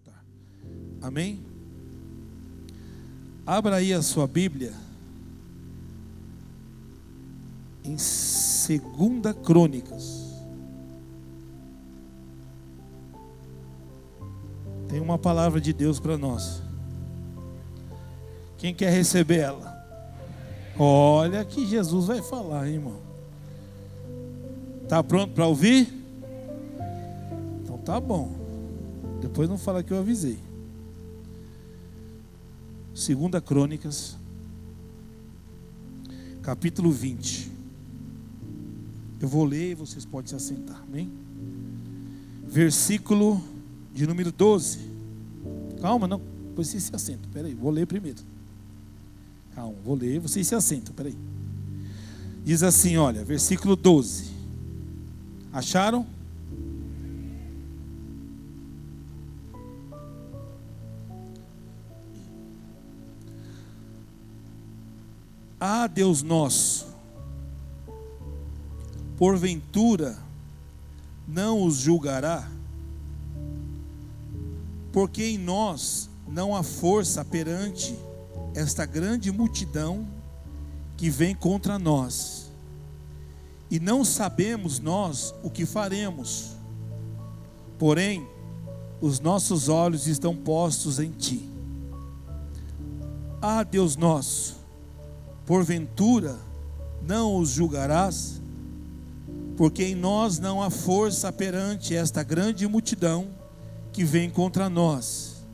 altar. Amém? Abra aí a sua Bíblia em 2 Crônicas. Tem uma palavra de Deus para nós. Quem quer receber ela? Olha que Jesus vai falar, hein, irmão. Está pronto para ouvir? Então tá bom. Depois não fala que eu avisei. 2 Crônicas, capítulo 20. Eu vou ler e vocês podem se assentar, amém? Versículo de número 12. Calma, não, vocês se assentam, peraí, vou ler primeiro. Calma, vou ler, vocês se assentam, peraí. Diz assim, olha, versículo 12. Acharam? Ah, Deus nosso, porventura não os julgará? Porque em nós não há força perante esta grande multidão que vem contra nós, e não sabemos nós o que faremos. Porém, os nossos olhos estão postos em Ti. Ah, Deus nosso, porventura não os julgarás? Porque em nós não há força perante esta grande multidão que vem contra nós,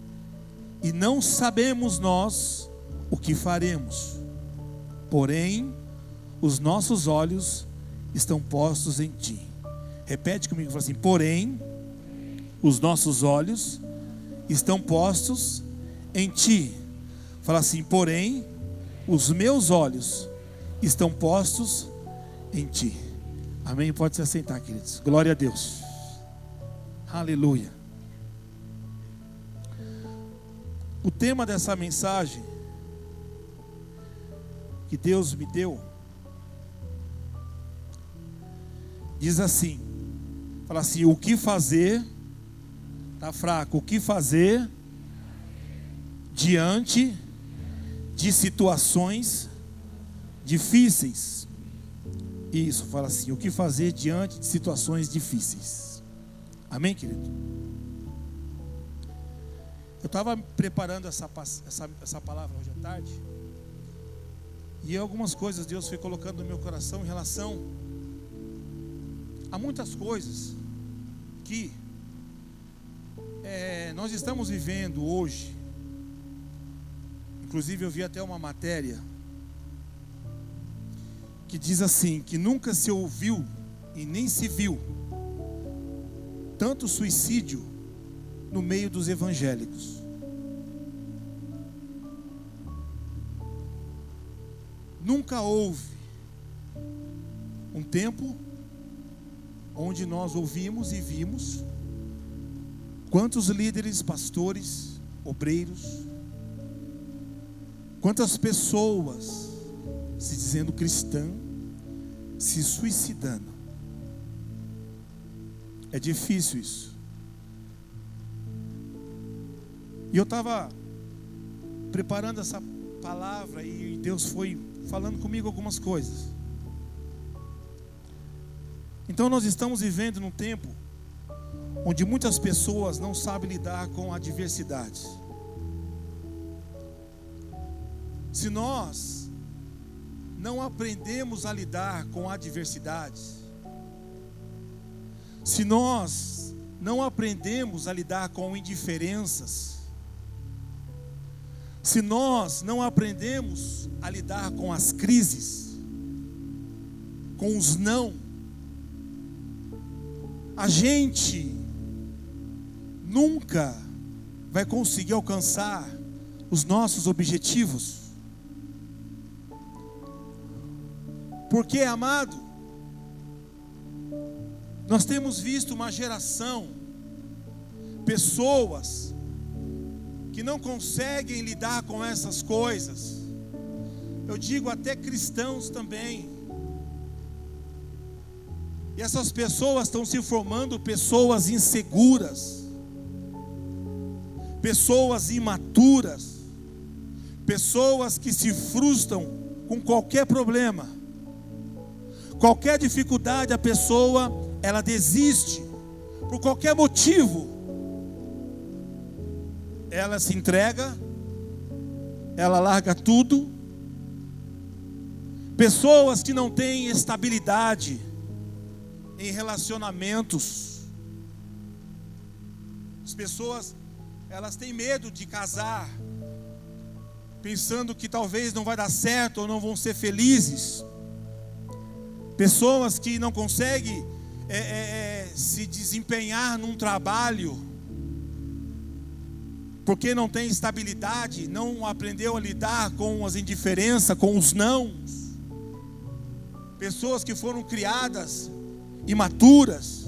e não sabemos nós o que faremos. Porém, os nossos olhos estão postos em Ti. Repete comigo, fala assim: porém, os nossos olhos estão postos em Ti. Fala assim: porém, os meus olhos estão postos em Ti. Amém? Pode se assentar, queridos. Glória a Deus. Aleluia. O tema dessa mensagem que Deus me deu diz assim, fala assim: o que fazer, tá fraco, o que fazer diante de situações difíceis. Isso, fala assim: o que fazer diante de situações difíceis. Amém, querido? Eu estava preparando essa palavra hoje à tarde, e algumas coisas Deus foi colocando no meu coração em relação a muitas coisas que nós estamos vivendo hoje. Inclusive eu vi até uma matéria que diz assim, que nunca se ouviu e nem se viu tanto suicídio no meio dos evangélicos. Nunca houve um tempo onde nós ouvimos e vimos quantos líderes, pastores, obreiros, quantas pessoas se dizendo cristã, se suicidando. É difícil isso. E eu estava preparando essa palavra e Deus foi falando comigo algumas coisas. Então nós estamos vivendo num tempo onde muitas pessoas não sabem lidar com adversidades. Se nós não aprendemos a lidar com adversidades, se nós não aprendemos a lidar com indiferenças, se nós não aprendemos a lidar com as crises, com os não, a gente nunca vai conseguir alcançar os nossos objetivos. Porque, amado, nós temos visto uma geração, pessoas que não conseguem lidar com essas coisas. Eu digo até cristãos também. E essas pessoas estão se formando pessoas inseguras, pessoas imaturas, pessoas que se frustram com qualquer problema, qualquer dificuldade, a pessoa, ela desiste, por qualquer motivo, ela se entrega, ela larga tudo. Pessoas que não têm estabilidade em relacionamentos, as pessoas, elas têm medo de casar, pensando que talvez não vai dar certo ou não vão ser felizes. Pessoas que não conseguem se desempenhar num trabalho, porque não tem estabilidade, não aprendeu a lidar com as indiferenças, com os nãos. Pessoas que foram criadas imaturas,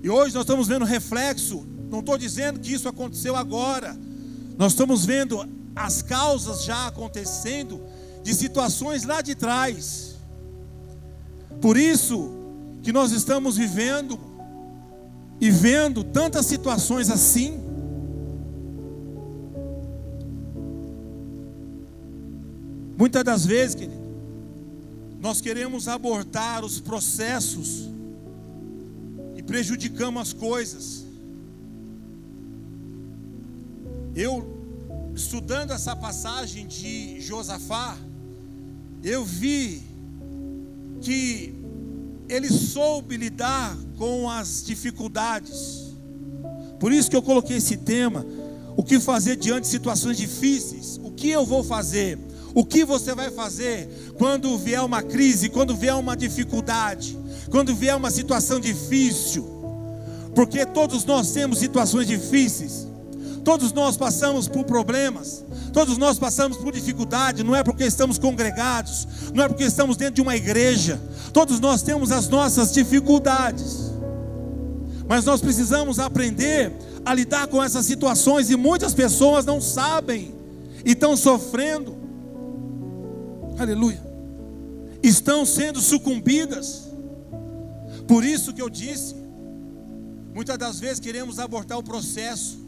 e hoje nós estamos vendo reflexo. Não estou dizendo que isso aconteceu agora, nós estamos vendo as causas já acontecendo, de situações lá de trás. Por isso que nós estamos vivendo e vendo tantas situações assim. Muitas das vezes, querido, nós queremos abortar os processos e prejudicamos as coisas. Eu, estudando essa passagem de Josafá, eu vi que ele soube lidar com as dificuldades. Por isso que eu coloquei esse tema: o que fazer diante de situações difíceis? O que eu vou fazer? O que você vai fazer quando vier uma crise, quando vier uma dificuldade, quando vier uma situação difícil? Porque todos nós temos situações difíceis, todos nós passamos por problemas, todos nós passamos por dificuldade. Não é porque estamos congregados, não é porque estamos dentro de uma igreja, todos nós temos as nossas dificuldades, mas nós precisamos aprender a lidar com essas situações, e muitas pessoas não sabem e estão sofrendo. Aleluia, estão sendo sucumbidas. Por isso que eu disse, muitas das vezes queremos abortar o processo.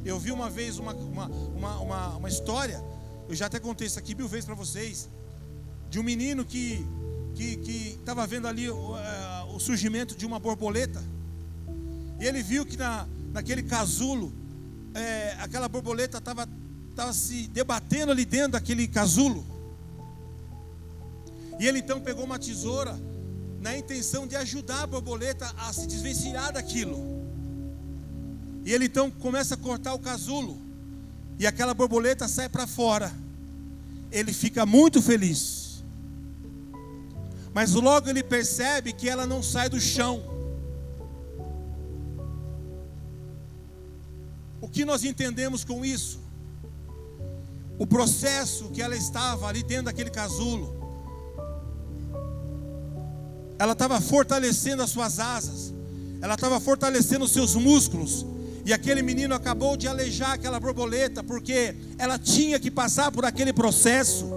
Eu vi uma vez uma história, eu já até contei isso aqui 1000 vezes para vocês, de um menino que estava vendo ali o surgimento de uma borboleta, e ele viu que naquele casulo, aquela borboleta estava se debatendo ali dentro daquele casulo. E ele então pegou uma tesoura, na intenção de ajudar a borboleta a se desvencilhar daquilo. E ele então começa a cortar o casulo, e aquela borboleta sai para fora. Ele fica muito feliz, mas logo ele percebe que ela não sai do chão. O que nós entendemos com isso? O processo que ela estava ali dentro daquele casulo, ela estava fortalecendo as suas asas, ela estava fortalecendo os seus músculos. E aquele menino acabou de aleijar aquela borboleta, porque ela tinha que passar por aquele processo.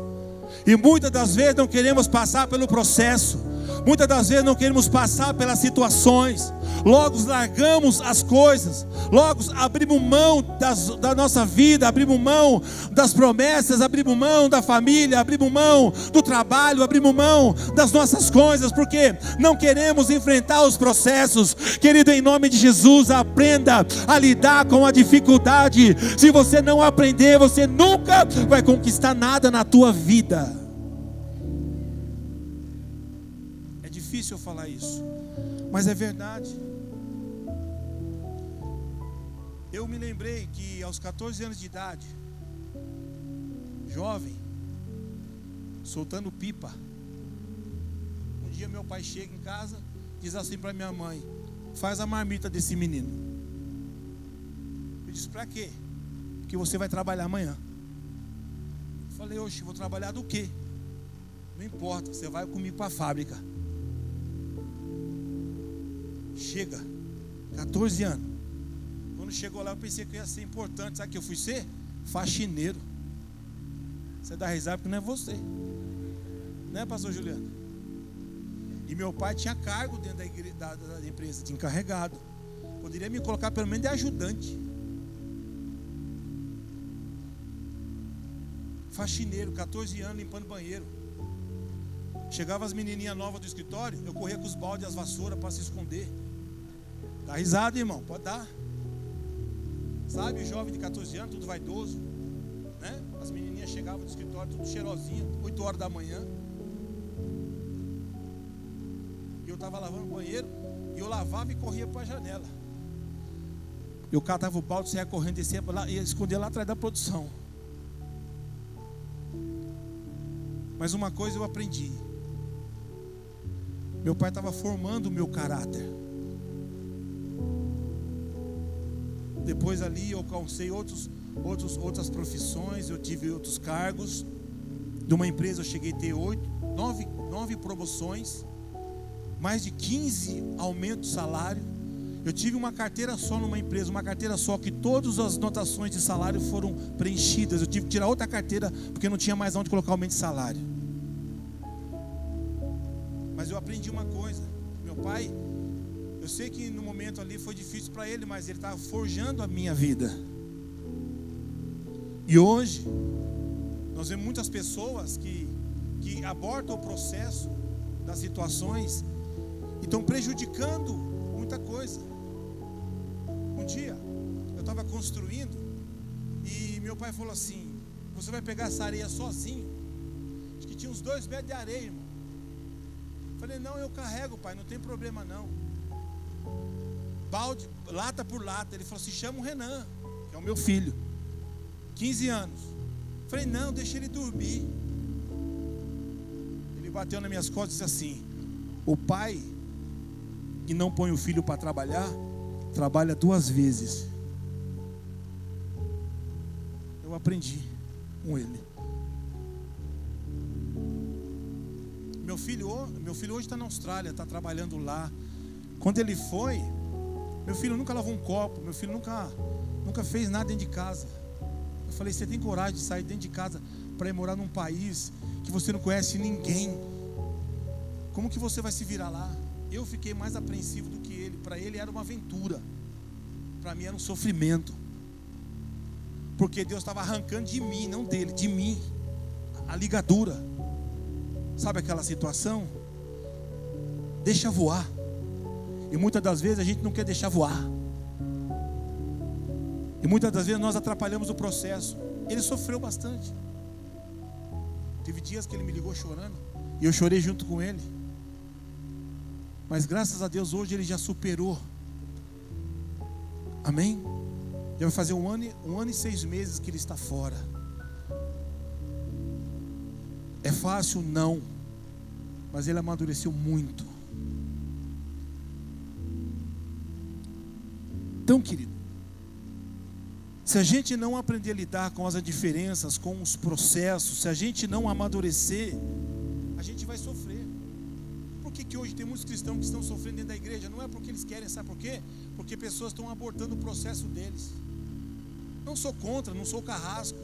E muitas das vezes não queremos passar pelo processo, muitas das vezes não queremos passar pelas situações, logo largamos as coisas, logo abrimos mão da nossa vida, abrimos mão das promessas, abrimos mão da família, abrimos mão do trabalho, abrimos mão das nossas coisas, porque não queremos enfrentar os processos. Querido, em nome de Jesus, aprenda a lidar com a dificuldade. Se você não aprender, você nunca vai conquistar nada na tua vida. É difícil eu falar isso, mas é verdade. Eu me lembrei que aos 14 anos de idade, jovem, soltando pipa, um dia meu pai chega em casa, diz assim para minha mãe: faz a marmita desse menino. Eu disse: para quê? Porque você vai trabalhar amanhã. Eu falei: oxe, vou trabalhar do quê? Não importa, você vai comigo para a fábrica. Chega, 14 anos. Quando chegou lá, eu pensei que ia ser importante. Sabe o que eu fui ser? Faxineiro. Você dá risada porque não é você, né, pastor Juliano? E meu pai tinha cargo dentro da empresa, de encarregado. Poderia me colocar pelo menos de ajudante. faxineiro, 14 anos, limpando banheiro. Chegava as menininhas novas do escritório, eu corria com os baldes e as vassouras para se esconder. Dá risada, irmão, pode dar. Sabe, jovem de 14 anos, tudo vaidoso, né? As menininhas chegavam do escritório, tudo cheirosinha, 8 horas da manhã. E eu estava lavando o banheiro, e eu lavava e corria para a janela. Eu catava o balde, saia correndo, descia lá, ia esconder lá atrás da produção. Mas uma coisa eu aprendi. Meu pai estava formando o meu caráter. Depois ali eu alcancei outras profissões, eu tive outros cargos. De uma empresa eu cheguei a ter 9 promoções, mais de 15 aumentos de salário. Eu tive uma carteira só numa empresa, uma carteira só que todas as notações de salário foram preenchidas. Eu tive que tirar outra carteira porque não tinha mais onde colocar aumento de salário. Mas eu aprendi uma coisa. Meu pai, eu sei que no momento ali foi difícil para ele, mas ele estava forjando a minha vida. E hoje nós vemos muitas pessoas que abortam o processo das situações e estão prejudicando muita coisa. Um dia eu estava construindo e meu pai falou assim: você vai pegar essa areia sozinho? Acho que tinha uns 2 metros de areia, irmão. Falei, não, eu carrego, pai, não tem problema não. Balde, lata por lata. Ele falou assim: chama o Renan, que é o meu filho, 15 anos. Falei, não, deixa ele dormir. Ele bateu nas minhas costas e disse assim: o pai que não põe o filho para trabalhar, trabalha 2 vezes. Eu aprendi com ele. Meu filho hoje está na Austrália, está trabalhando lá. Quando ele foi, meu filho nunca lavou um copo, meu filho nunca fez nada dentro de casa. Eu falei, você tem coragem de sair dentro de casa para ir morar num país que você não conhece ninguém? Como que você vai se virar lá? Eu fiquei mais apreensivo do que ele. Para ele era uma aventura, para mim era um sofrimento, porque Deus estava arrancando de mim, não dele, de mim, a ligadura. Sabe aquela situação? Deixa voar. E muitas das vezes a gente não quer deixar voar. E muitas das vezes nós atrapalhamos o processo. Ele sofreu bastante. Teve dias que ele me ligou chorando, e eu chorei junto com ele. Mas graças a Deus hoje ele já superou. Amém? Já vai fazer um ano e 6 meses que ele está fora. É fácil? Não. Mas ele amadureceu muito. Então, querido, se a gente não aprender a lidar com as diferenças, com os processos, se a gente não amadurecer, a gente vai sofrer. Por que hoje tem muitos cristãos que estão sofrendo dentro da igreja? Não é porque eles querem, sabe por quê? Porque pessoas estão abortando o processo deles. Não sou contra, não sou carrasco.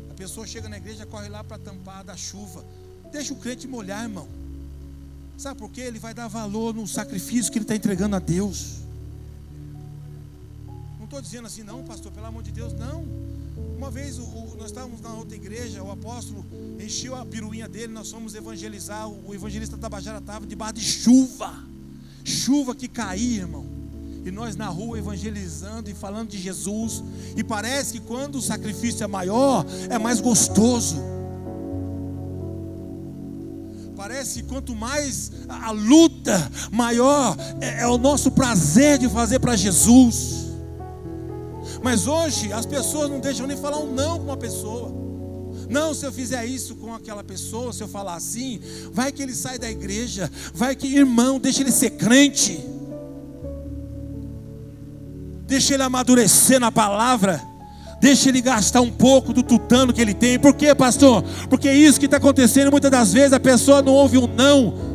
A pessoa chega na igreja, corre lá para tampar da chuva. Deixa o crente molhar, irmão. Sabe por quê? Ele vai dar valor no sacrifício que ele está entregando a Deus. Não estou dizendo assim, não, pastor, pelo amor de Deus, não. Uma vez nós estávamos na outra igreja, o apóstolo encheu a piruinha dele, nós fomos evangelizar. O evangelista Tabajara estava debaixo de chuva que caía, irmão. E nós na rua evangelizando e falando de Jesus. E parece que quando o sacrifício é maior, é mais gostoso. Parece que quanto mais a luta, maior é o nosso prazer de fazer para Jesus. Mas hoje as pessoas não deixam nem falar um não com uma pessoa. Não, se eu fizer isso com aquela pessoa, se eu falar assim, vai que ele sai da igreja, vai que, irmão, deixa ele ser crente. Deixa ele amadurecer na palavra. Deixa ele gastar um pouco do tutano que ele tem. Por quê, pastor? Porque é isso que está acontecendo. Muitas das vezes a pessoa não ouve um não.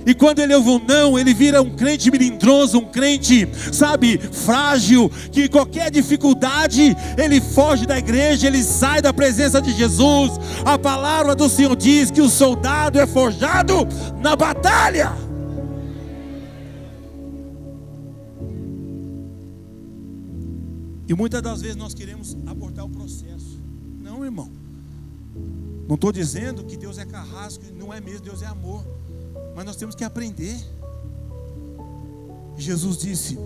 E quando ele ouve um não, ele vira um crente melindroso, um crente, sabe, frágil, que qualquer dificuldade, ele foge da igreja, ele sai da presença de Jesus. A palavra do Senhor diz que o soldado é forjado na batalha. E muitas das vezes nós queremos abortar o processo. Não, irmão. Não estou dizendo que Deus é carrasco, não é mesmo, Deus é amor. Mas nós temos que aprender. Jesus disse: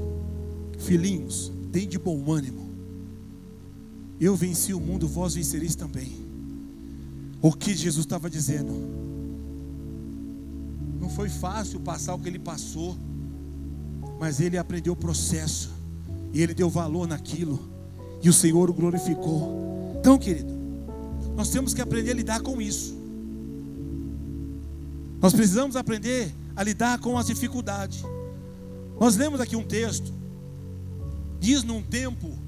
filhinhos, tem de bom ânimo. Eu venci o mundo, vós vencereis também. O que Jesus estava dizendo? Não foi fácil passar o que ele passou, mas ele aprendeu o processo, e ele deu valor naquilo, e o Senhor o glorificou. Então, querido, nós temos que aprender a lidar com isso. Nós precisamos aprender a lidar com as dificuldades. Nós lemos aqui um texto, diz num tempo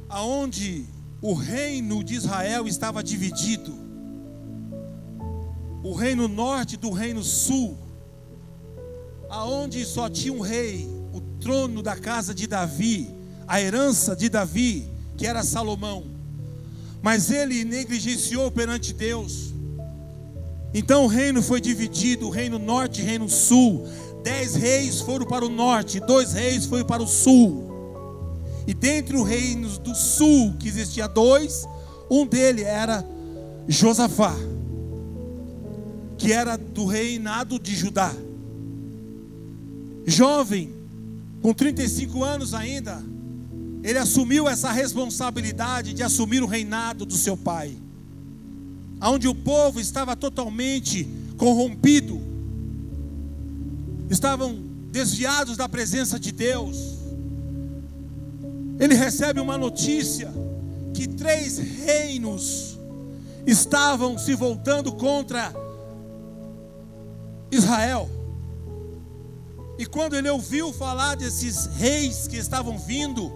aonde o reino de Israel estava dividido, o reino norte do reino sul, aonde só tinha um rei, o trono da casa de Davi, a herança de Davi, que era Salomão, mas ele negligenciou perante Deus. Então o reino foi dividido, o reino norte e o reino sul. 10 reis foram para o norte, 2 reis foram para o sul. E dentre os reinos do sul, que existia 2, um deles era Josafá, que era do reinado de Judá. Jovem, com 35 anos ainda, ele assumiu essa responsabilidade de assumir o reinado do seu pai, onde o povo estava totalmente corrompido, estavam desviados da presença de Deus. Ele recebe uma notícia que 3 reinos estavam se voltando contra Israel. E quando ele ouviu falar desses reis que estavam vindo,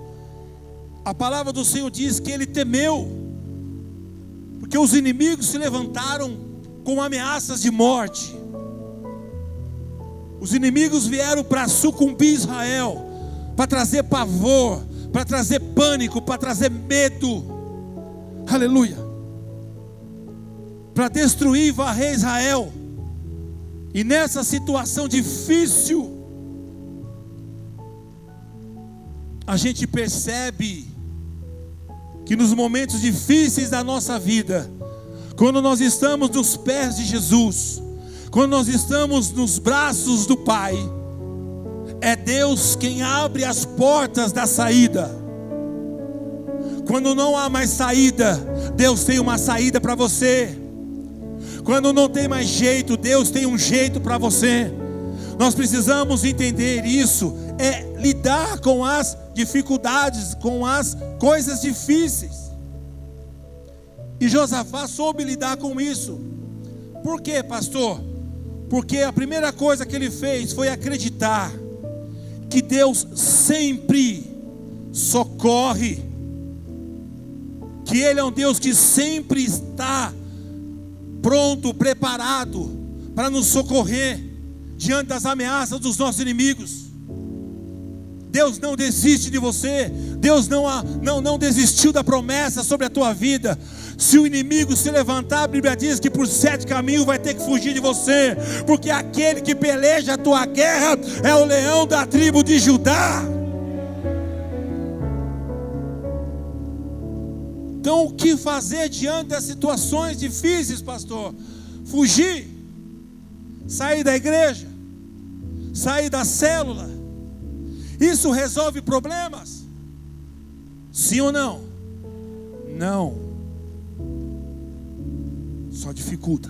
a palavra do Senhor diz que ele temeu, porque os inimigos se levantaram com ameaças de morte. Os inimigos vieram para sucumbir Israel, para trazer pavor, para trazer pânico, para trazer medo, aleluia, para destruir e varrer Israel. E nessa situação difícil, a gente percebe que nos momentos difíceis da nossa vida, quando nós estamos nos pés de Jesus, quando nós estamos nos braços do Pai, é Deus quem abre as portas da saída. Quando não há mais saída, Deus tem uma saída para você. Quando não tem mais jeito, Deus tem um jeito para você. Nós precisamos entender isso, é lidar com as dificuldades, com as coisas difíceis. E Josafá soube lidar com isso. Por quê, pastor? Porque a primeira coisa que ele fez foi acreditar que Deus sempre socorre, que Ele é um Deus que sempre está pronto, preparado para nos socorrer diante das ameaças dos nossos inimigos. Deus não desiste de você. Deus não desistiu da promessa sobre a tua vida. Se o inimigo se levantar, a Bíblia diz que por 7 caminhos vai ter que fugir de você, porque aquele que peleja a tua guerra é o leão da tribo de Judá. Então o que fazer diante das situações difíceis, pastor? Fugir, sair da igreja, sair da célula. Isso resolve problemas? Sim ou não? Não. Só dificulta.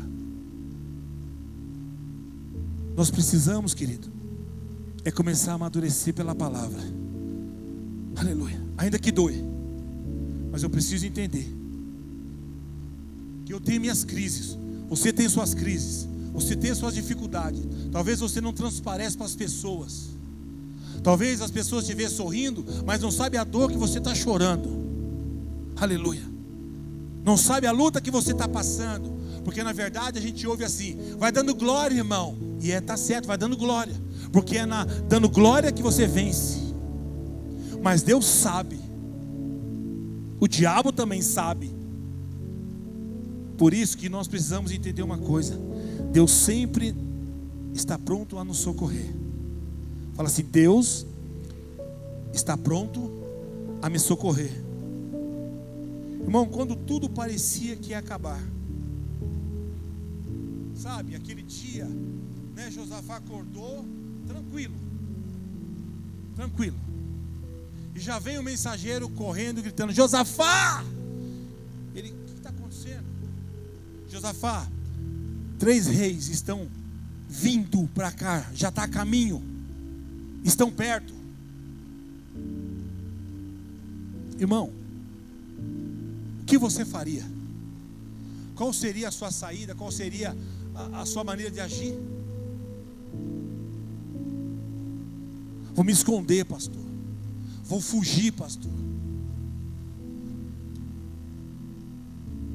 Nós precisamos, querido, é começar a amadurecer pela palavra. Aleluia. Ainda que doe, mas eu preciso entender que eu tenho minhas crises, você tem suas crises, você tem suas dificuldades. Talvez você não transparece para as pessoas. Talvez as pessoas te vejam sorrindo, mas não sabe a dor que você está chorando. Aleluia. Não sabe a luta que você está passando. Porque na verdade a gente ouve assim: vai dando glória, irmão. E está certo, vai dando glória, porque é dando glória que você vence. Mas Deus sabe, o diabo também sabe. Por isso que nós precisamos entender uma coisa: Deus sempre está pronto a nos socorrer. Fala assim: Deus está pronto a me socorrer. Irmão, quando tudo parecia que ia acabar, Sabe, aquele dia, né, Josafá acordou tranquilo. E já vem o mensageiro correndo, gritando: Josafá! Ele: o que está acontecendo? Josafá, 3 reis estão vindo para cá, já está a caminho, estão perto. Irmão, o que você faria? Qual seria a sua saída? Qual seria a sua maneira de agir? Vou me esconder, pastor. Vou fugir, pastor.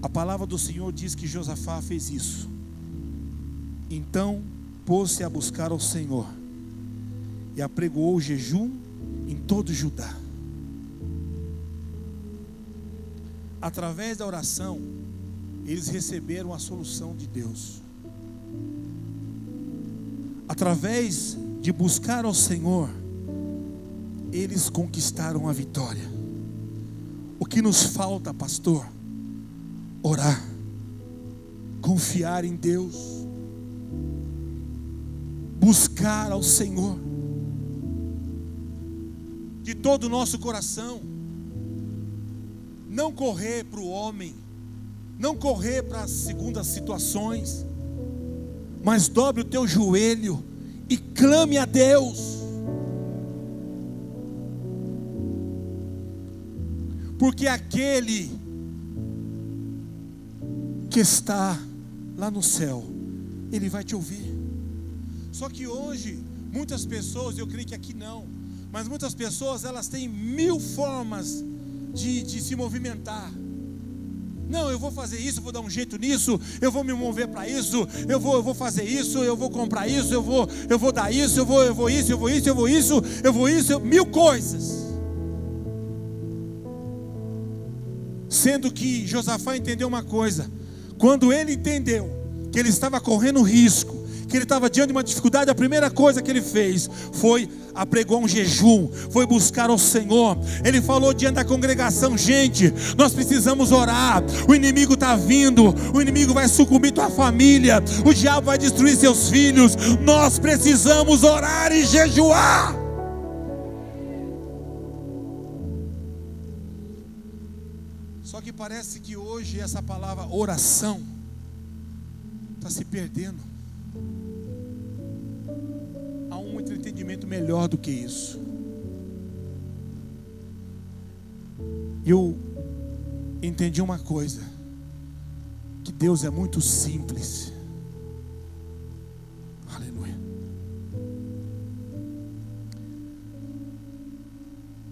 A palavra do Senhor diz que Josafá fez isso. Então pôs-se a buscar ao Senhor e apregoou o jejum em todo Judá. Através da oração, eles receberam a solução de Deus. Através de buscar ao Senhor, eles conquistaram a vitória. O que nos falta, pastor? Orar, confiar em Deus, buscar ao Senhor de todo o nosso coração. Não correr para o homem, não correr para as segundas situações, mas dobre o teu joelho e clame a Deus. Porque aquele que está lá no céu, Ele vai te ouvir. Só que hoje, muitas pessoas, eu creio que aqui não, mas muitas pessoas, elas têm 1000 formas de se movimentar. Não, eu vou fazer isso, eu vou dar um jeito nisso, eu vou me mover para isso, eu vou fazer isso, eu vou comprar isso, eu vou dar isso, eu vou isso, 1000 coisas. Sendo que Josafá entendeu uma coisa: quando ele entendeu que ele estava correndo risco, que ele estava diante de uma dificuldade, a primeira coisa que ele fez foi apregou um jejum, foi buscar ao Senhor. Ele falou diante da congregação: gente, nós precisamos orar, o inimigo está vindo, o inimigo vai sucumbir tua família, o diabo vai destruir seus filhos, nós precisamos orar e jejuar. Só que parece que hoje essa palavra oração está se perdendo. Há um entendimento melhor do que isso. Eu entendi uma coisa: que Deus é muito simples. Aleluia.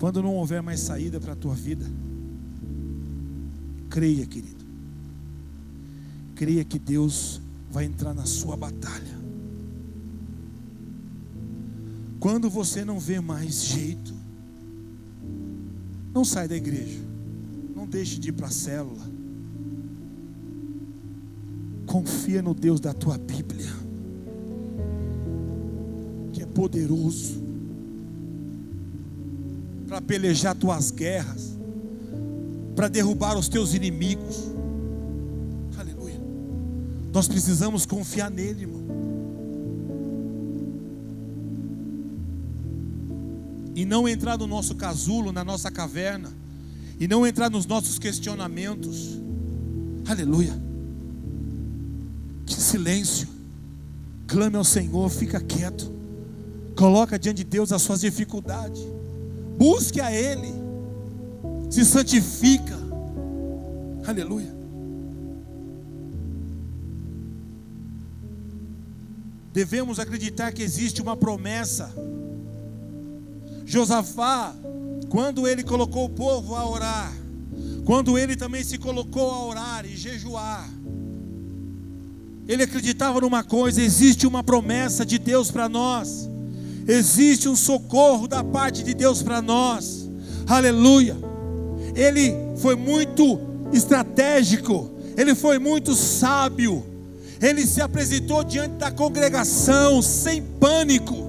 Quando não houver mais saída para a tua vida, creia, querido. Creia que Deus vai entrar na sua batalha. Quando você não vê mais jeito, não sai da igreja, não deixe de ir para a célula. Confia no Deus da tua Bíblia, que é poderoso para pelejar tuas guerras, para derrubar os teus inimigos. Aleluia. Nós precisamos confiar nele, irmão. E não entrar no nosso casulo, na nossa caverna, e não entrar nos nossos questionamentos. Aleluia. Que silêncio. Clame ao Senhor, fica quieto. Coloca diante de Deus as suas dificuldades. Busque a Ele. Se santifica. Aleluia. Devemos acreditar que existe uma promessa. Josafá, quando ele colocou o povo a orar, quando ele também se colocou a orar e jejuar, ele acreditava numa coisa: existe uma promessa de Deus para nós, existe um socorro da parte de Deus para nós. Aleluia. Ele foi muito estratégico, ele foi muito sábio, ele se apresentou diante da congregação sem pânico,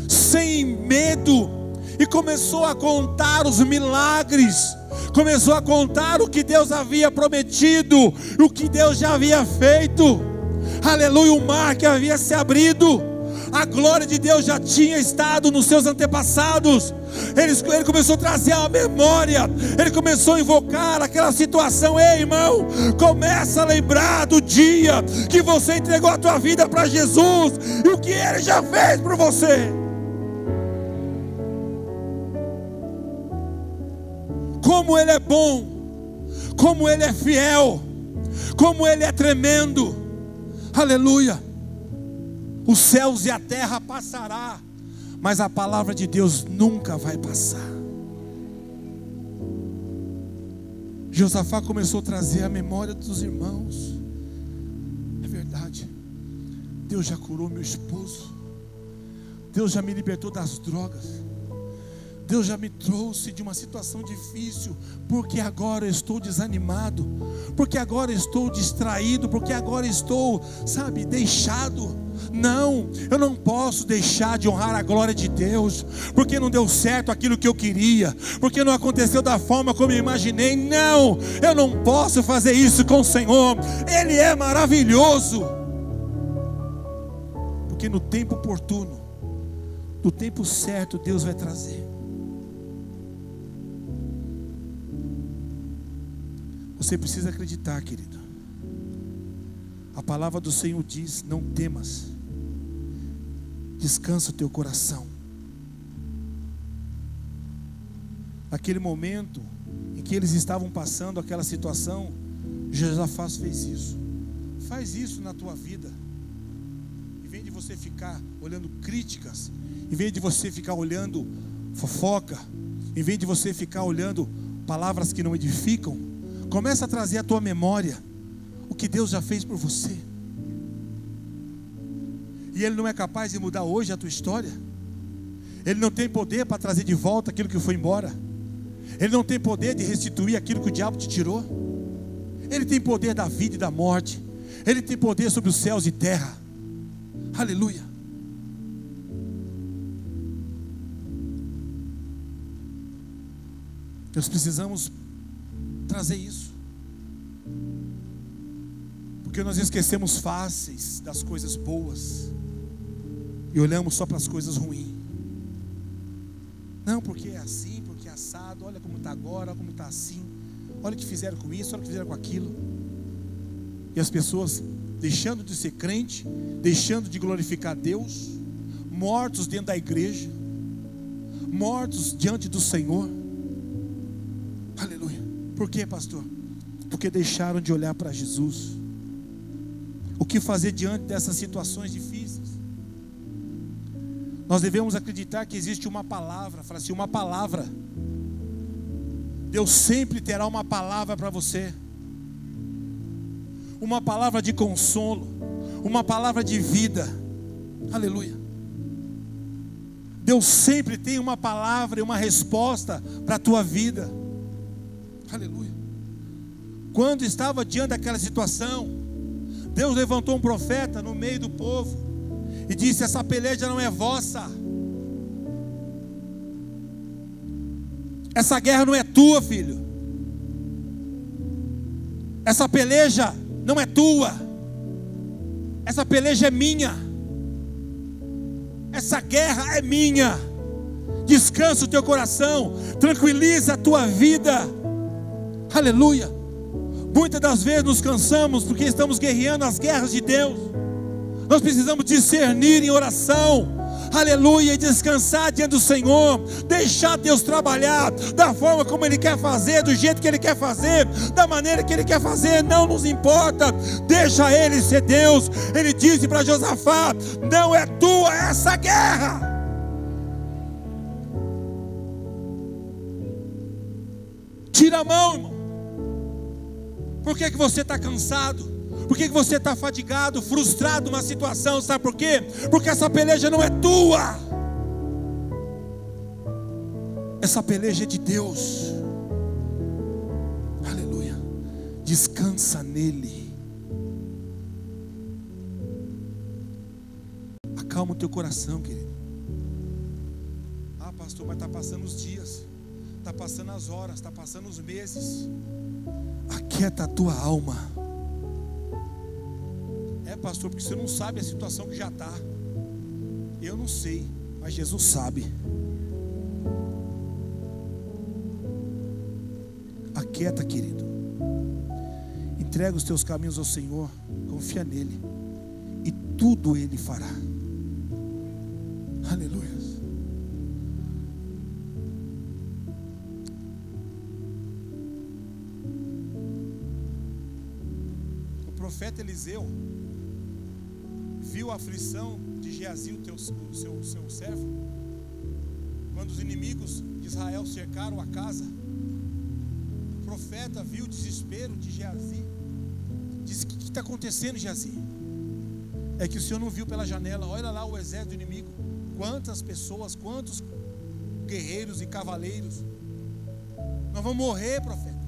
sem medo, e começou a contar os milagres, começou a contar o que Deus havia prometido, o que Deus já havia feito. aleluia, o mar que havia se abrido. A glória de Deus já tinha estado nos seus antepassados. Ele começou a trazer a memória. Ele começou a invocar aquela situação. Ei, irmão, começa a lembrar do dia que você entregou a tua vida para Jesus e o que Ele já fez por você. Como Ele é bom, como Ele é fiel, como Ele é tremendo. Aleluia. Os céus e a terra passará, mas a palavra de Deus nunca vai passar. Josafá começou a trazer a memória dos irmãos. É verdade, Deus já curou meu esposo, Deus já me libertou das drogas, Deus já me trouxe de uma situação difícil, porque agora eu estou desanimado, porque agora eu estou distraído, porque agora eu estou, deixado. Não, eu não posso deixar de honrar a glória de Deus, porque não deu certo aquilo que eu queria, porque não aconteceu da forma como eu imaginei. Não, eu não posso fazer isso com o Senhor. Ele é maravilhoso, porque no tempo oportuno, no tempo certo, Deus vai trazer. Você precisa acreditar, querido. A palavra do Senhor diz: não temas, descansa o teu coração. Naquele momento em que eles estavam passando aquela situação, Josafá fez isso. Faz isso na tua vida. Em vez de você ficar olhando críticas, em vez de você ficar olhando fofoca, em vez de você ficar olhando palavras que não edificam, começa a trazer à tua memória o que Deus já fez por você. E Ele não é capaz de mudar hoje a tua história. Ele não tem poder para trazer de volta aquilo que foi embora. Ele não tem poder de restituir aquilo que o diabo te tirou. Ele tem poder da vida e da morte. Ele tem poder sobre os céus e terra. Aleluia. Nós precisamos trazer isso, porque nós esquecemos fáceis das coisas boas e olhamos só para as coisas ruins. Não, porque é assim, porque é assado. Olha como está agora, olha como está assim. Olha o que fizeram com isso, olha o que fizeram com aquilo. E as pessoas deixando de ser crente, deixando de glorificar Deus, mortos dentro da igreja, mortos diante do Senhor. Aleluia. Por quê, pastor? Porque deixaram de olhar para Jesus. O que fazer diante dessas situações difíceis? Nós devemos acreditar que existe uma palavra. Fala assim, uma palavra. Deus sempre terá uma palavra para você. Uma palavra de consolo, uma palavra de vida. Aleluia. Deus sempre tem uma palavra e uma resposta para a tua vida. Aleluia. Quando estava diante daquela situação, Deus levantou um profeta no meio do povo e disse: essa peleja não é vossa, essa guerra não é tua, filho, essa peleja não é tua, essa peleja é minha, essa guerra é minha. Descansa o teu coração, tranquiliza a tua vida. Aleluia. Muitas das vezes nos cansamos porque estamos guerreando as guerras de Deus. Nós precisamos discernir em oração, aleluia, e descansar diante do Senhor, deixar Deus trabalhar da forma como Ele quer fazer, do jeito que Ele quer fazer, da maneira que Ele quer fazer, não nos importa, deixa Ele ser Deus. Ele disse para Josafá: não é tua essa guerra. Tira a mão, irmão. Por que você está cansado? Por que você está fadigado, frustrado numa situação? Sabe por quê? Porque essa peleja não é tua. Essa peleja é de Deus. Aleluia. Descansa nele. Acalma o teu coração, querido. Ah, pastor, mas está passando os dias, está passando as horas, está passando os meses. Aquieta a tua alma. É, pastor, porque você não sabe a situação que já está. Eu não sei, mas Jesus sabe. Aquieta, querido. Entrega os teus caminhos ao Senhor, confia nele, e tudo Ele fará. Aleluia. O profeta Eliseu viu a aflição de Geazi, o seu servo, quando os inimigos de Israel cercaram a casa. O profeta viu o desespero de Geazi. Disse: o que está acontecendo, Geazi? É que o Senhor não viu pela janela. Olha lá o exército inimigo. Quantas pessoas, quantos guerreiros e cavaleiros. Nós vamos morrer, profeta.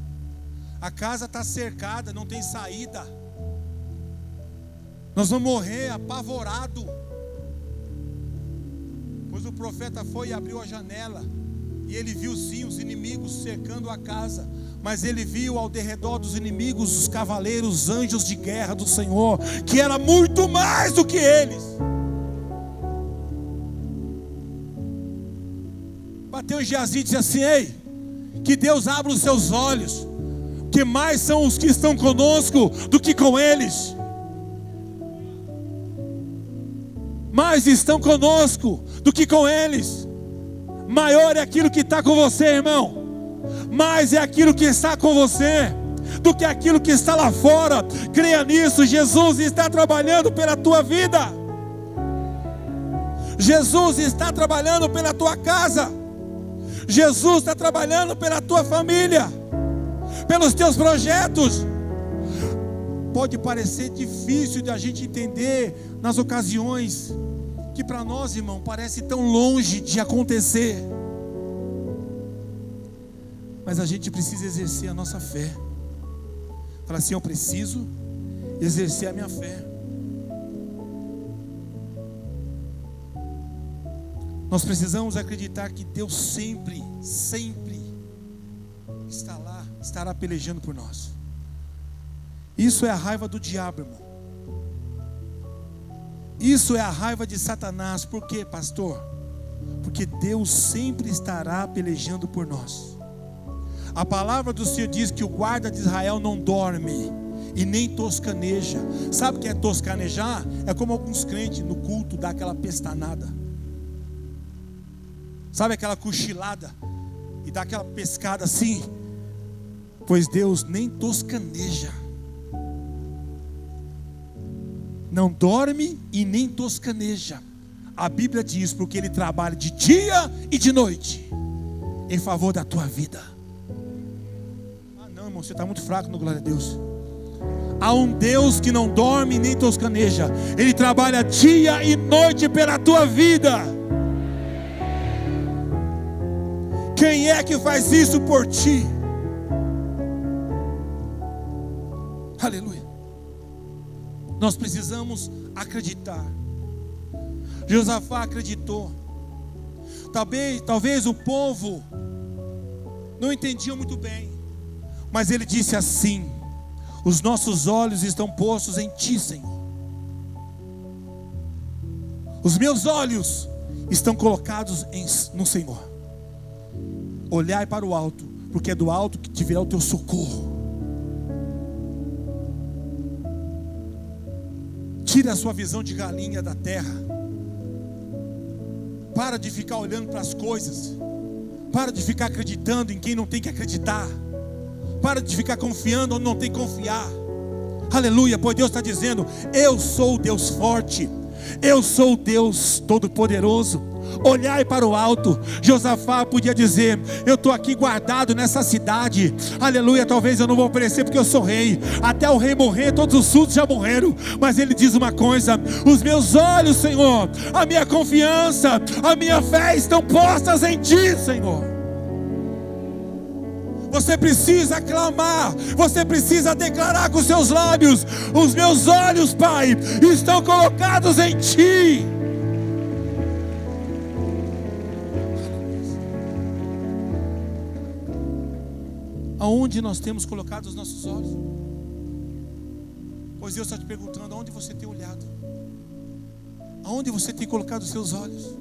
A casa está cercada, não tem saída. Nós vamos morrer apavorado. Pois o profeta foi e abriu a janela, e ele viu sim os inimigos cercando a casa, mas ele viu ao derredor dos inimigos os cavaleiros, os anjos de guerra do Senhor, que era muito mais do que eles. Bateu em Geazi e disse assim: ei, que Deus abra os seus olhos, que mais são os que estão conosco do que com eles. Mais estão conosco do que com eles. Maior é aquilo que está com você, irmão. Mais é aquilo que está com você do que aquilo que está lá fora. Creia nisso. Jesus está trabalhando pela tua vida. Jesus está trabalhando pela tua casa. Jesus está trabalhando pela tua família, pelos teus projetos. Pode parecer difícil de a gente entender nas ocasiões que para nós, irmão, parece tão longe de acontecer. Mas a gente precisa exercer a nossa fé. Fala assim: eu preciso exercer a minha fé. Nós precisamos acreditar que Deus sempre, sempre está lá, estará pelejando por nós. Isso é a raiva do diabo, irmão. Isso é a raiva de Satanás. Por quê, pastor? Porque Deus sempre estará pelejando por nós. A palavra do Senhor diz que o guarda de Israel não dorme e nem toscaneja. Sabe o que é toscanejar? É como alguns crentes no culto dá aquela pestanada. Sabe aquela cochilada e dá aquela pescada assim? Pois Deus nem toscaneja. Não dorme e nem toscaneja. A Bíblia diz: porque Ele trabalha de dia e de noite em favor da tua vida. Ah não, irmão, você está muito fraco no glória a Deus. Há um Deus que não dorme nem toscaneja. Ele trabalha dia e noite pela tua vida. Quem é que faz isso por ti? Aleluia. Nós precisamos acreditar. Josafá acreditou. Talvez o povo não entendia muito bem, mas ele disse assim: os nossos olhos estão postos em ti, Senhor. Os meus olhos estão colocados no Senhor. Olhai para o alto, porque é do alto que te virá o teu socorro. Tira a sua visão de galinha da terra. Para de ficar olhando para as coisas. Para de ficar acreditando em quem não tem que acreditar. Para de ficar confiando onde não tem que confiar. Aleluia, pois Deus está dizendo: eu sou o Deus forte, eu sou o Deus todo-poderoso. Olhai para o alto. Josafá podia dizer: eu estou aqui guardado nessa cidade, aleluia, talvez eu não vou aparecer porque eu sou rei, até o rei morrer, todos os súditos já morreram. Mas ele diz uma coisa: os meus olhos, Senhor, a minha confiança, a minha fé estão postas em ti, Senhor. Você precisa clamar, você precisa declarar com seus lábios: os meus olhos, Pai, estão colocados em ti. Aonde nós temos colocado os nossos olhos? Pois Deus está te perguntando: aonde você tem olhado? Aonde você tem colocado os seus olhos?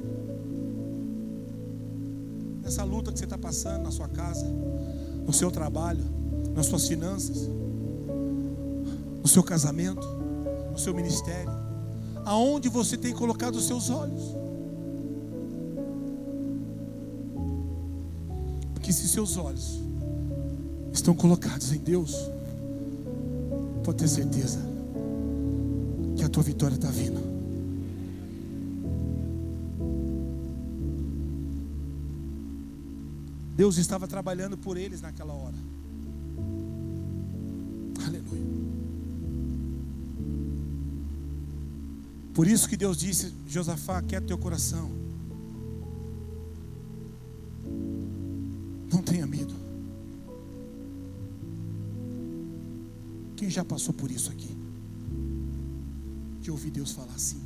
Nessa luta que você está passando na sua casa, no seu trabalho, nas suas finanças, no seu casamento, no seu ministério. Aonde você tem colocado os seus olhos? Porque se seus olhos estão colocados em Deus, pode ter certeza que a tua vitória está vindo. Deus estava trabalhando por eles naquela hora. Aleluia. Por isso que Deus disse: Josafá, aquieta teu coração, não tenha medo. Quem já passou por isso aqui? De ouvir Deus falar assim?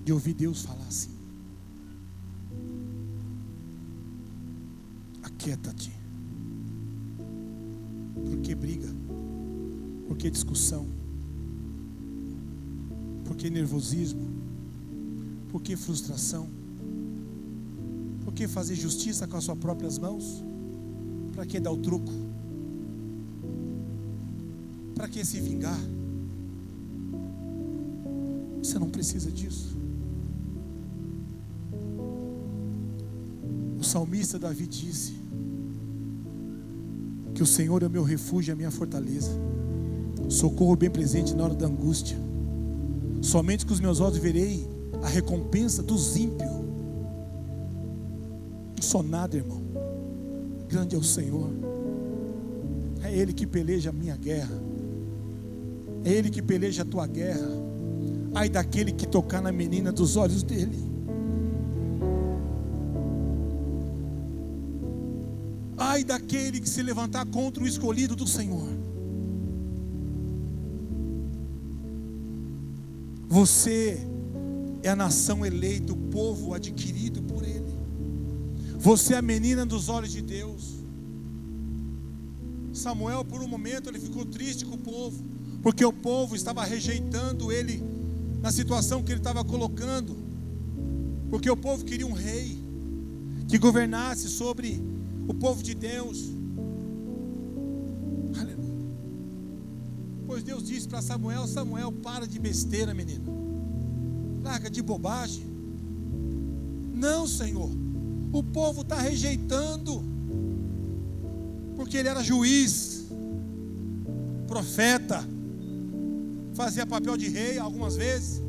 De ouvir Deus falar assim: aquieta-te. Por que briga? Por que discussão? Por que nervosismo? Por que frustração? Por que fazer justiça com as suas próprias mãos? Para que dar o troco? Para que se vingar? Você não precisa disso. O salmista Davi disse que o Senhor é o meu refúgio e a minha fortaleza, socorro bem presente na hora da angústia. Somente com os meus olhos verei a recompensa dos ímpios. Não sou nada, irmão. Grande é o Senhor. É Ele que peleja a minha guerra. É Ele que peleja a tua guerra. Ai daquele que tocar na menina dos olhos dele. Ai daquele que se levantar contra o escolhido do Senhor. Você é a nação eleita, o povo adquirido por Ele. Você é a menina dos olhos de Deus. Samuel, por um momento, ele ficou triste com o povo, porque o povo estava rejeitando ele na situação que ele estava colocando, porque o povo queria um rei que governasse sobre o povo de Deus. Aleluia. Pois Deus disse para Samuel: Samuel, para de besteira, menino, larga de bobagem. Não, Senhor, o povo está rejeitando, porque ele era juiz, profeta, fazia papel de rei algumas vezes,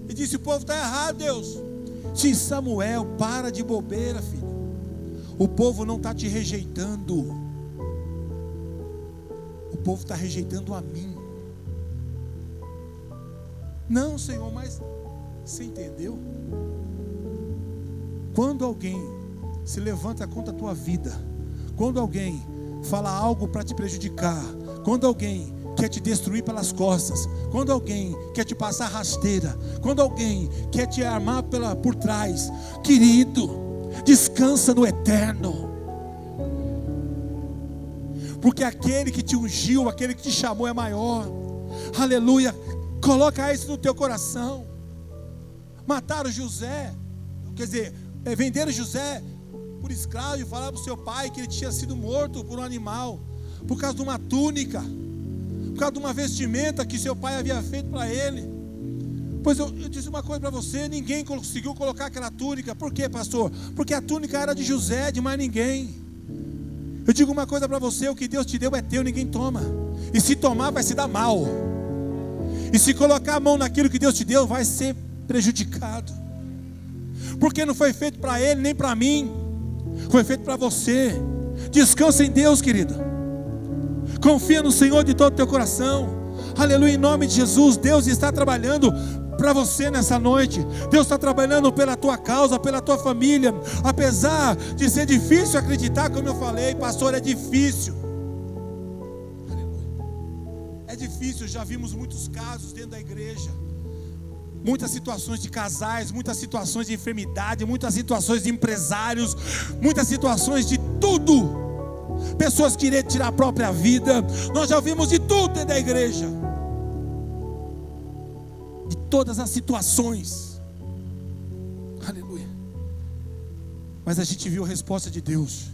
e disse: o povo está errado, Deus. Disse: Samuel, para de bobeira, filho. O povo não está te rejeitando, o povo está rejeitando a mim. Não, Senhor, mas você entendeu? Quando alguém se levanta contra a tua vida, quando alguém fala algo para te prejudicar, quando alguém quer te destruir pelas costas, quando alguém quer te passar rasteira, quando alguém quer te armar por trás, querido, descansa no eterno, porque aquele que te ungiu, aquele que te chamou é maior. Aleluia. Coloca isso no teu coração. Mataram José, quer dizer, venderam José por escravo e falaram para o seu pai que ele tinha sido morto por um animal, por causa de uma túnica, por causa de uma vestimenta que seu pai havia feito para ele. Pois eu disse uma coisa para você: ninguém conseguiu colocar aquela túnica. Por quê, pastor? Porque a túnica era de José, de mais ninguém. Eu digo uma coisa para você: o que Deus te deu é teu, ninguém toma. E se tomar vai se dar mal. E se colocar a mão naquilo que Deus te deu, vai ser prejudicado. Porque não foi feito para ele, nem para mim. Foi feito para você. Descansa em Deus, querido. Confia no Senhor de todo o teu coração. Aleluia, em nome de Jesus. Deus está trabalhando para você nessa noite. Deus está trabalhando pela tua causa, pela tua família. Apesar de ser difícil acreditar, como eu falei, pastor, é difícil. É difícil, já vimos muitos casos dentro da igreja. muitas situações de casais, muitas situações de enfermidade, muitas situações de empresários, muitas situações de tudo. Pessoas querendo tirar a própria vida. Nós já ouvimos de tudo dentro da igreja, de todas as situações. Aleluia. Mas a gente viu a resposta de Deus,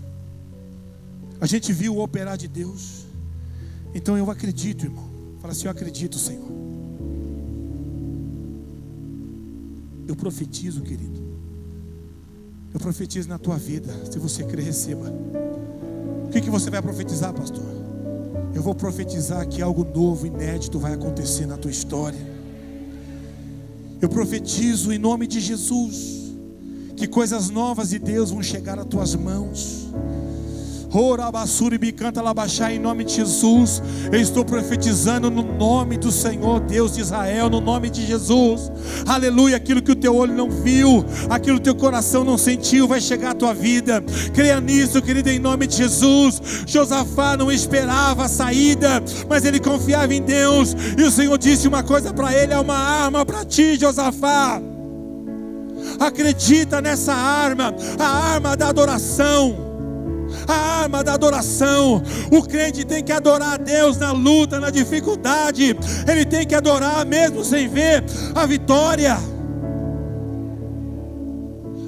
a gente viu o operar de Deus. Então eu acredito, irmão. Fala assim: eu acredito, Senhor. Eu profetizo, querido. Eu profetizo na tua vida. Se você crer, receba. O que você vai profetizar, pastor? Eu vou profetizar que algo novo, inédito vai acontecer na tua história. Eu profetizo em nome de Jesus que coisas novas de Deus vão chegar às tuas mãos. Em nome de Jesus, eu estou profetizando no nome do Senhor Deus de Israel, no nome de Jesus. Aleluia. Aquilo que o teu olho não viu, aquilo que o teu coração não sentiu, vai chegar à tua vida. Creia nisso, querido, em nome de Jesus. Josafá não esperava a saída, mas ele confiava em Deus, e o Senhor disse uma coisa para ele: é uma arma para ti, Josafá. Acredita nessa arma, a arma da adoração. A arma da adoração. O crente tem que adorar a Deus na luta, na dificuldade. Ele tem que adorar mesmo sem ver a vitória.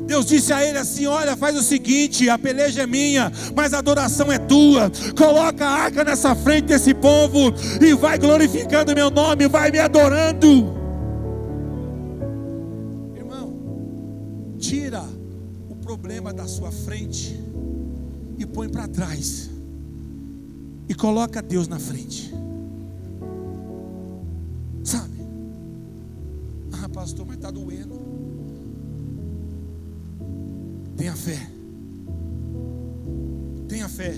Deus disse a ele assim: olha, faz o seguinte, a peleja é minha, mas a adoração é tua. Coloca a arca nessa frente desse povo e vai glorificando meu nome, vai me adorando. Irmão, tira o problema da sua frente e põe para trás, e coloca Deus na frente. Sabe? Ah, pastor, mas está doendo. Tenha fé. Tenha fé.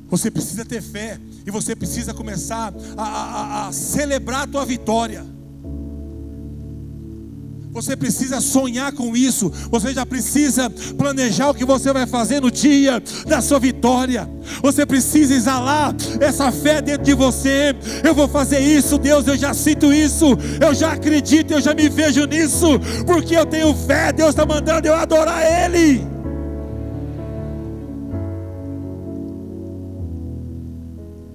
Você precisa ter fé, e você precisa começar a celebrar a tua vitória. Você precisa sonhar com isso. Você já precisa planejar o que você vai fazer no dia da sua vitória. Você precisa exalar essa fé dentro de você. Eu vou fazer isso, Deus, eu já sinto isso, eu já acredito, eu já me vejo nisso, porque eu tenho fé. Deus está mandando eu adorar Ele.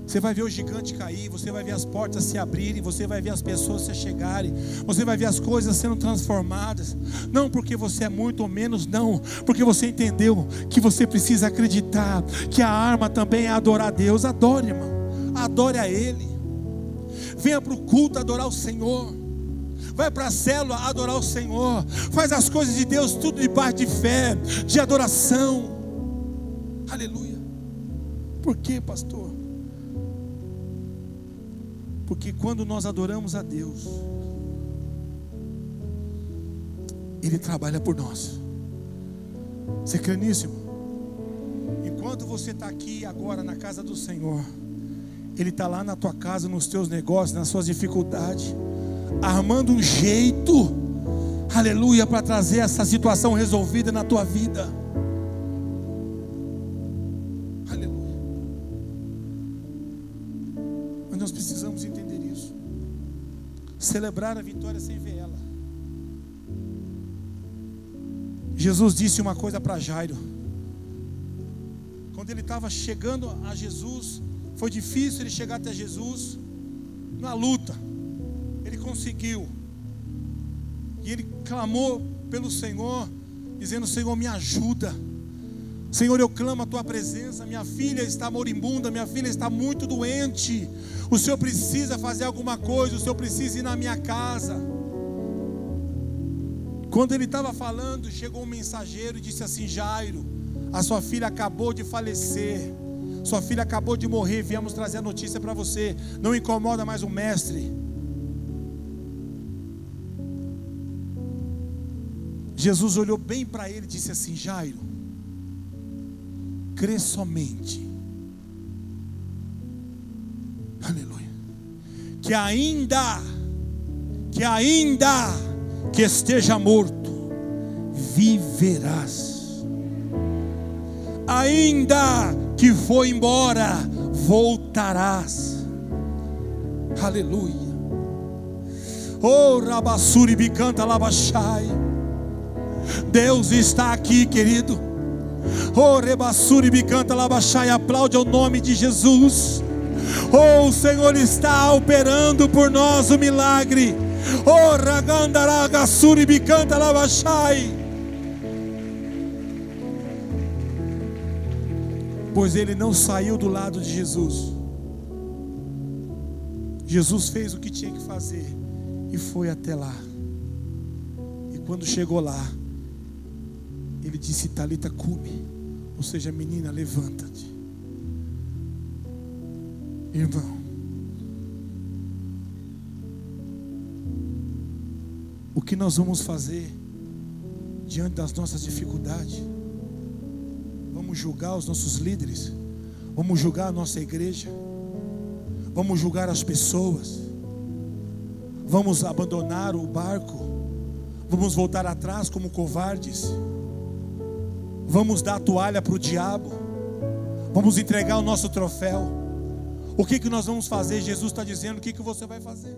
Você vai ver o gigante cair, você vai ver as portas se abrirem, você vai ver as pessoas se chegarem, você vai ver as coisas sendo transformadas. Não porque você é muito ou menos, não, porque você entendeu que você precisa acreditar que a arma também é adorar a Deus. Adore, irmão, adore a Ele. Venha para o culto adorar o Senhor. Vai para a célula adorar o Senhor. Faz as coisas de Deus tudo debaixo de fé, de adoração. Aleluia. Por quê, pastor? Porque quando nós adoramos a Deus, Ele trabalha por nós. Você crê nisso, irmão? Enquanto você está aqui agora na casa do Senhor, Ele está lá na tua casa, nos teus negócios, nas suas dificuldades, armando um jeito, aleluia, para trazer essa situação resolvida na tua vida. Aleluia. Mas nós precisamos entender isso. Celebrar a vitória sem ver ela. Jesus disse uma coisa para Jairo. Quando ele estava chegando a Jesus, foi difícil ele chegar até Jesus. Na luta, ele conseguiu. E ele clamou pelo Senhor, dizendo: Senhor, me ajuda. Senhor, eu clamo a tua presença. Minha filha está moribunda, minha filha está muito doente. O Senhor precisa fazer alguma coisa, o Senhor precisa ir na minha casa. Quando ele estava falando, chegou um mensageiro e disse assim: Jairo, a sua filha acabou de falecer, sua filha acabou de morrer, viemos trazer a notícia para você. Não incomoda mais o mestre. Jesus olhou bem para ele e disse assim: Jairo, crê somente. Aleluia. Que ainda que esteja morto, viverás. Ainda que for embora, voltarás. Aleluia. Oh, Rabassuri Bicanta Labachai. Deus está aqui, querido. Oh, Rebassuri Bicanta Labachai. Aplaude ao nome de Jesus. Oh, o Senhor está operando por nós o milagre. Oh, Ragandaragasuri Bicanta Labachai. Pois ele não saiu do lado de Jesus. Jesus fez o que tinha que fazer e foi até lá. E quando chegou lá, ele disse: Talita cumi, ou seja, menina, levanta-te. Irmão, o que nós vamos fazer diante das nossas dificuldades? Vamos julgar os nossos líderes? Vamos julgar a nossa igreja? Vamos julgar as pessoas? Vamos abandonar o barco? Vamos voltar atrás como covardes? Vamos dar a toalha para o diabo? Vamos entregar o nosso troféu? O que nós vamos fazer? Jesus está dizendo: o que você vai fazer?